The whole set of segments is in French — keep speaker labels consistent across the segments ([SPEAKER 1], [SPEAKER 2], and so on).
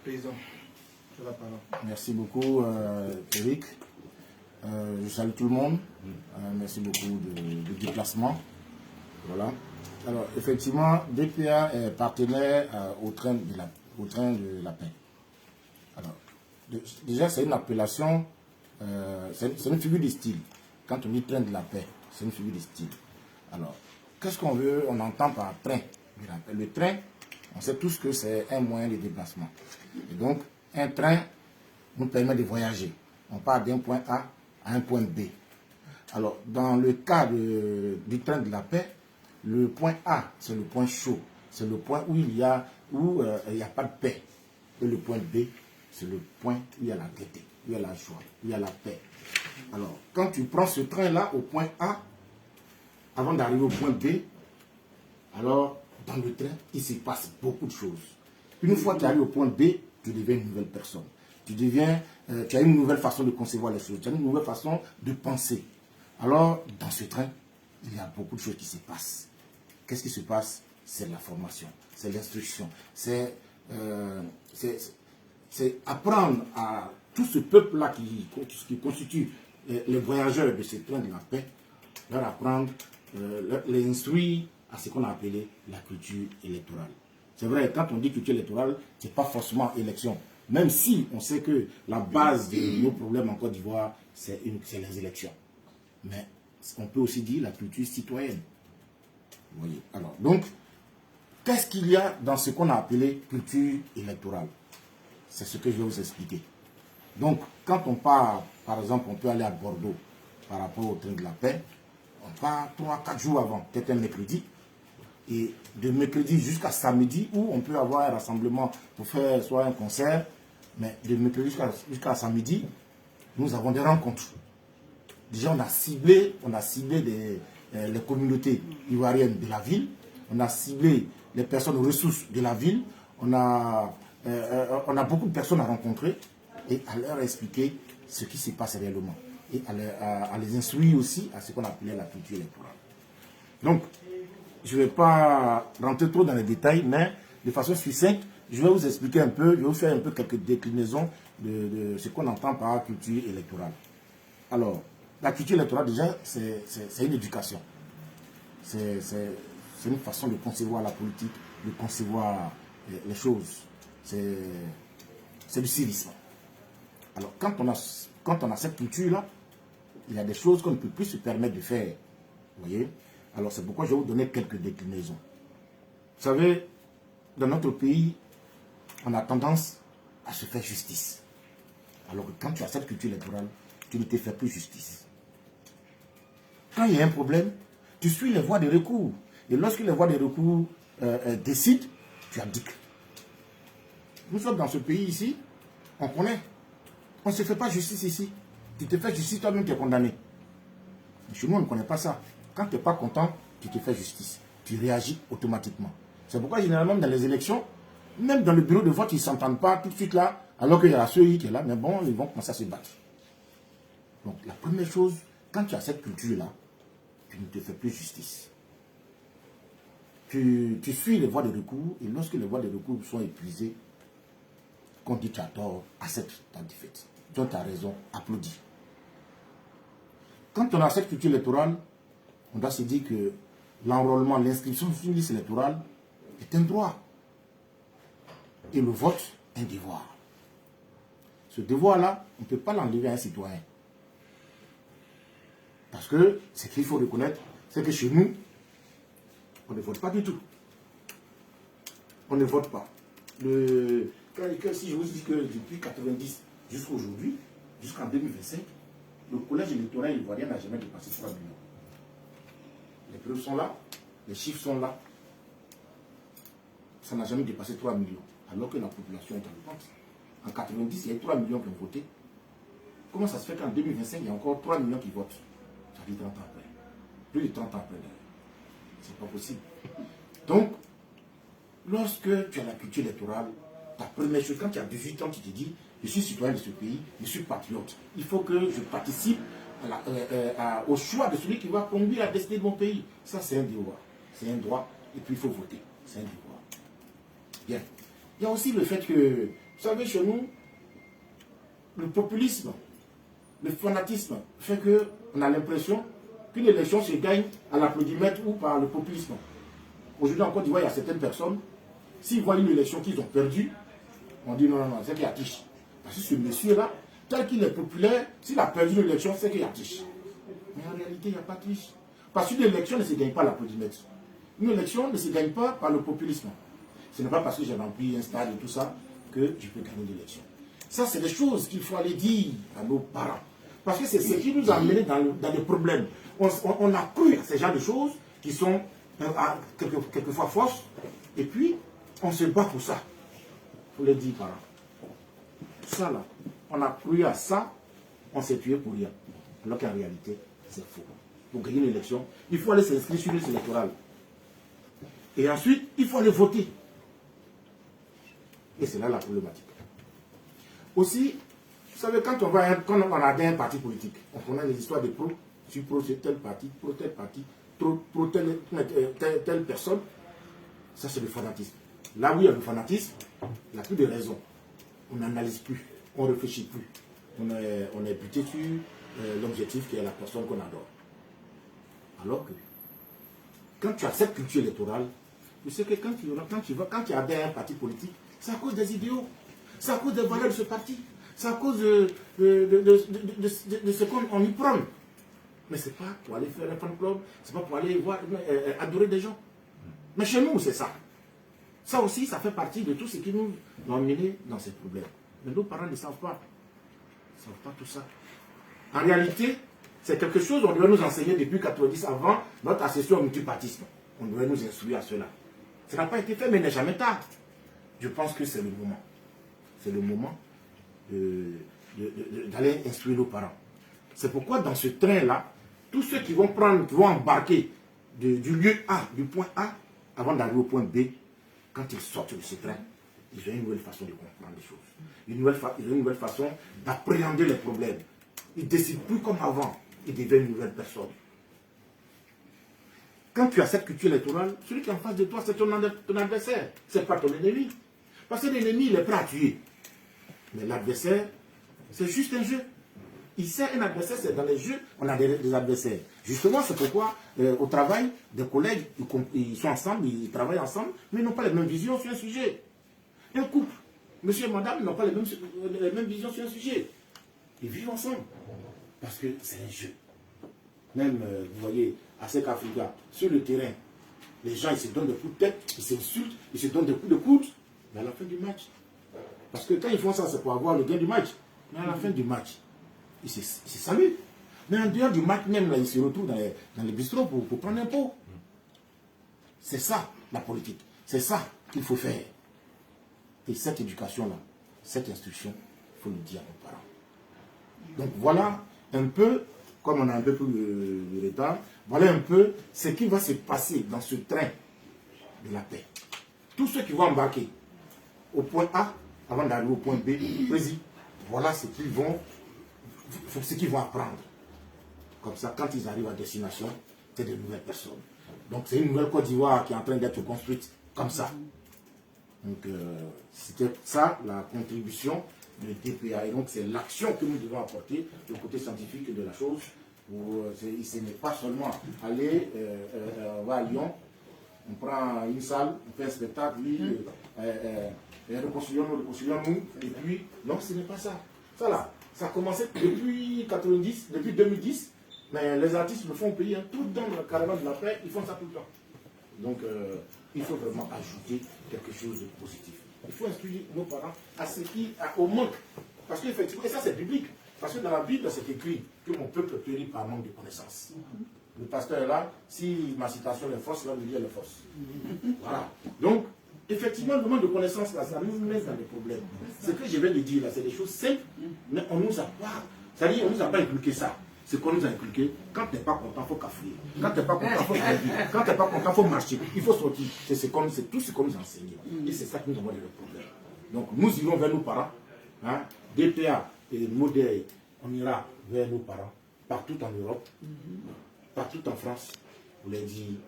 [SPEAKER 1] Président, je la parole.
[SPEAKER 2] Merci beaucoup, Eric. Je salue tout le monde. Merci beaucoup du déplacement. Voilà. Alors, effectivement, DPA est partenaire au train de la paix. Alors, déjà, c'est une appellation, c'est une figure de style. Quand on dit train de la paix, c'est une figure de style. Alors, qu'est-ce qu'on veut, on entend par train de la paix? Le train, on sait tous que c'est un moyen de déplacement. Et donc, un train nous permet de voyager. On part d'un point A à un point B. Alors, dans le cas du train de la paix, le point A, c'est le point chaud. C'est le point où il n'y a pas de paix. Et le point B, c'est le point où il y a la gaieté, où il y a la joie, où il y a la paix. Alors, quand tu prends ce train-là au point A, avant d'arriver au point B, alors, dans le train, il se passe beaucoup de choses. Une fois que tu arrives au point B, tu deviens une nouvelle personne. Tu as une nouvelle façon de concevoir les choses. Tu as une nouvelle façon de penser. Alors, dans ce train, il y a beaucoup de choses qui se passent. Qu'est-ce qui se passe? C'est la formation, c'est l'instruction, c'est apprendre à tout ce peuple-là qui constitue les voyageurs de ce train de la paix, leur apprendre, les instruire à ce qu'on a appelé la culture électorale. C'est vrai, quand on dit culture électorale, ce n'est pas forcément élection. Même si on sait que la base de nos problèmes en Côte d'Ivoire, c'est les élections. Mais on peut aussi dire la culture citoyenne. Vous voyez. Alors, donc, qu'est-ce qu'il y a dans ce qu'on a appelé culture électorale? C'est ce que je vais vous expliquer. Donc, quand on part, par exemple, on peut aller à Bordeaux par rapport au train de la paix, on part 3-4 jours avant, peut-être un mercredi, et de mercredi jusqu'à samedi, où on peut avoir un rassemblement pour faire soit un concert, mais de mercredi jusqu'à samedi, nous avons des rencontres. Déjà, on a ciblé les communautés ivoiriennes de la ville, on a ciblé les personnes aux ressources de la ville, on a beaucoup de personnes à rencontrer et à leur expliquer ce qui se passe réellement et à les instruire aussi à ce qu'on appelait la culture électorale. Donc, je ne vais pas rentrer trop dans les détails, mais de façon succincte, je vais vous expliquer un peu, je vais vous faire un peu quelques déclinaisons de ce qu'on entend par culture électorale. Alors, la culture électorale, déjà, c'est une éducation. C'est une façon de concevoir la politique, de concevoir les choses. C'est du civisme. Alors, quand on a cette culture-là, il y a des choses qu'on ne peut plus se permettre de faire. Vous voyez? Alors, c'est pourquoi je vais vous donner quelques déclinaisons. Vous savez, dans notre pays, on a tendance à se faire justice. Alors que quand tu as cette culture électorale, tu ne te fais plus justice. Quand il y a un problème, tu suis les voies de recours. Et lorsque les voies de recours décident, tu abdiques. Nous sommes dans ce pays ici, on connaît. On ne se fait pas justice ici. Tu te fais justice, toi-même tu es condamné. Mais chez nous, on ne connaît pas ça. Quand tu n'es pas content, tu te fais justice. Tu réagis automatiquement. C'est pourquoi généralement dans les élections, même dans le bureau de vote, ils ne s'entendent pas tout de suite là, alors qu'il y a ceux qui sont là, mais bon, ils vont commencer à se battre. Donc la première chose, quand tu as cette culture-là, tu ne te fais plus justice. Tu suis les voies de recours, et lorsque les voies de recours sont épuisées, qu'on dit tu as tort, accepte ta défaite. Toi, tu as raison, applaudis. Quand on a cette culture électorale, on doit se dire que l'enrôlement, l'inscription sur une liste électorale est un droit. Et le vote, un devoir. Ce devoir-là, on ne peut pas l'enlever à un citoyen. Parce que ce qu'il faut reconnaître, c'est que chez nous, on ne vote pas du tout. On ne vote pas. Si je vous dis que depuis 1990 jusqu'à aujourd'hui, jusqu'en 2025, le collège électoral ivoirien n'a jamais dépassé 3 millions. Les preuves sont là, les chiffres sont là. Ça n'a jamais dépassé 3 millions, alors que la population est en pente. En 1990, il y a 3 millions qui ont voté. Comment ça se fait qu'en 2025, il y a encore 3 millions qui votent? Ça fait 30 ans après. Plus de 30 ans après, c'est pas possible. Donc, lorsque tu as la culture électorale, ta première chose, quand tu as 18 ans, tu te dis, je suis citoyen de ce pays, je suis patriote. Il faut que je participe au choix de celui qui va conduire à la destinée de mon pays. Ça, c'est un devoir. C'est un droit. Et puis, il faut voter. C'est un devoir. Bien. Il y a aussi le fait que, vous savez, chez nous, le populisme, le fanatisme fait qu'on a l'impression qu'une élection se gagne à l'applaudimètre ou par le populisme. Aujourd'hui en Côte d'Ivoire, il y a certaines personnes, s'ils voient une élection qu'ils ont perdue, on dit non, non, non, c'est qu'il y a triche. Parce que ce monsieur-là, tel qu'il est populaire, s'il a perdu une élection, c'est qu'il y a triche. Mais en réalité, il n'y a pas de triche. Parce qu'une élection ne se gagne pas à l'applaudimètre. Une élection ne se gagne pas par le populisme. Ce n'est pas parce que j'ai rempli un stade et tout ça que je peux gagner l'élection. Ça, c'est des choses qu'il faut aller dire à nos parents. Parce que c'est ce qui nous a amené dans des problèmes. On a cru à ces genres de choses qui sont quelquefois fausses. Et puis, on se bat pour ça. Il faut le dire, parents. Ça, là, on a cru à ça, on s'est tué pour rien. Alors qu'en réalité, c'est faux. Pour gagner une élection, il faut aller s'inscrire sur une liste électorale. Et ensuite, il faut aller voter. Et c'est là la problématique. Aussi, vous savez, quand on a un parti politique, on connaît les histoires de pro, tu pro tel parti, pro telle personne. Ça, c'est le fanatisme. Là où il y a le fanatisme, il n'y a plus de raison. On n'analyse plus, on ne réfléchit plus. On est buté sur l'objectif qui est la personne qu'on adore. Alors que, quand tu as cette culture électorale, tu sais que quand tu adhères à un parti politique, c'est à cause des idéaux, c'est à cause des valeurs de ce parti, c'est à cause de ce qu'on y prône. Mais ce n'est pas pour aller faire un fan club, ce n'est pas pour aller adorer des gens. Mais chez nous, c'est ça. Ça aussi, ça fait partie de tout ce qui nous a amené dans ces problèmes. Mais nos parents ne savent pas. Ils ne savent pas tout ça. En réalité, c'est quelque chose qu'on devrait nous enseigner depuis 90 avant notre accession au multipartisme. On devrait nous instruire à cela. Ça n'a pas été fait, mais il n'est jamais tard. Je pense que c'est le moment. C'est le moment d'aller instruire nos parents. C'est pourquoi dans ce train-là, tous ceux qui vont embarquer du lieu A, du point A, avant d'arriver au point B, quand ils sortent de ce train, ils ont une nouvelle façon de comprendre les choses. Ils ont une nouvelle façon d'appréhender les problèmes. Ils ne décident plus comme avant. Ils deviennent une nouvelle personne. Quand tu as cette culture électorale, celui qui est en face de toi, c'est ton adversaire. Ce n'est pas ton ennemi. Parce que l'ennemi, il est prêt à tuer. Mais l'adversaire, c'est juste un jeu. Il sait un adversaire, c'est dans les jeux, on a des adversaires. Justement, c'est pourquoi au travail, des collègues, ils sont ensemble, ils travaillent ensemble, mais ils n'ont pas les mêmes visions sur un sujet. Un couple, monsieur et madame, n'ont pas les mêmes visions sur un sujet. Ils vivent ensemble. Parce que c'est un jeu. Même, vous voyez, à Sec Africa, sur le terrain, les gens, ils se donnent des coups de tête, ils s'insultent, ils se donnent des coups de coude, mais à la fin du match. Parce que quand ils font ça, c'est pour avoir le gain du match. Mais à la fin du match, ils se saluent. Mais en dehors du match même, là, ils se retrouvent dans les bistrots pour prendre un pot. C'est ça, la politique. C'est ça qu'il faut faire. Et cette éducation-là, cette instruction, il faut le dire à nos parents. Donc voilà un peu, comme on a un peu plus de retard, voilà un peu ce qui va se passer dans ce train de la paix. Tous ceux qui vont embarquer au point A, avant d'arriver au point B, voilà ce qu'ils vont apprendre. Comme ça, quand ils arrivent à destination, c'est de nouvelles personnes. Donc c'est une nouvelle Côte d'Ivoire qui est en train d'être construite comme ça. Donc c'était ça la contribution de DPA. Et donc c'est l'action que nous devons apporter, le côté scientifique de la chose. Ce n'est pas seulement aller, on va à Lyon, on prend une salle, on fait un spectacle, reconstruisons-nous, et puis, non, ce n'est pas ça. Ça là, ça a commencé depuis 2010, mais les artistes le font payer tout le temps dans la caravane de la paix, ils font ça tout le temps. Donc, il faut vraiment ajouter quelque chose de positif. Il faut instruire nos parents à ce au manque. Parce qu'effectivement, et ça c'est biblique, parce que dans la Bible, c'est écrit que mon peuple périt par manque de connaissances. Le pasteur est là, si ma citation est fausse, là, le dire elle est fausse. Voilà. Donc, effectivement, le manque de connaissances, là, ça nous met dans des problèmes. Ce que je viens de dire, là, c'est des choses simples, mais on nous a pas, c'est-à-dire, on nous a pas inculqué ça. Ce qu'on nous a inculqué, quand tu n'es pas content, il faut cafouiller. Quand tu n'es pas content, il faut gravir. Quand tu n'es pas content, il faut marcher. Il faut sortir. C'est tout ce qu'on nous a enseigné. Et c'est ça qui nous envoie des problèmes. Donc, nous irons vers nos parents. Hein, DPA et Modèle, on ira vers nos parents, partout en Europe, partout en France, pour leur dire,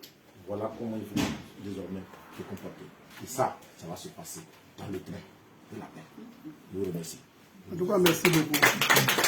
[SPEAKER 2] voilà comment il faut désormais se comporter. Et ça va se passer. dans le train de la paix. Je vous remercie.
[SPEAKER 1] En tout cas, merci beaucoup.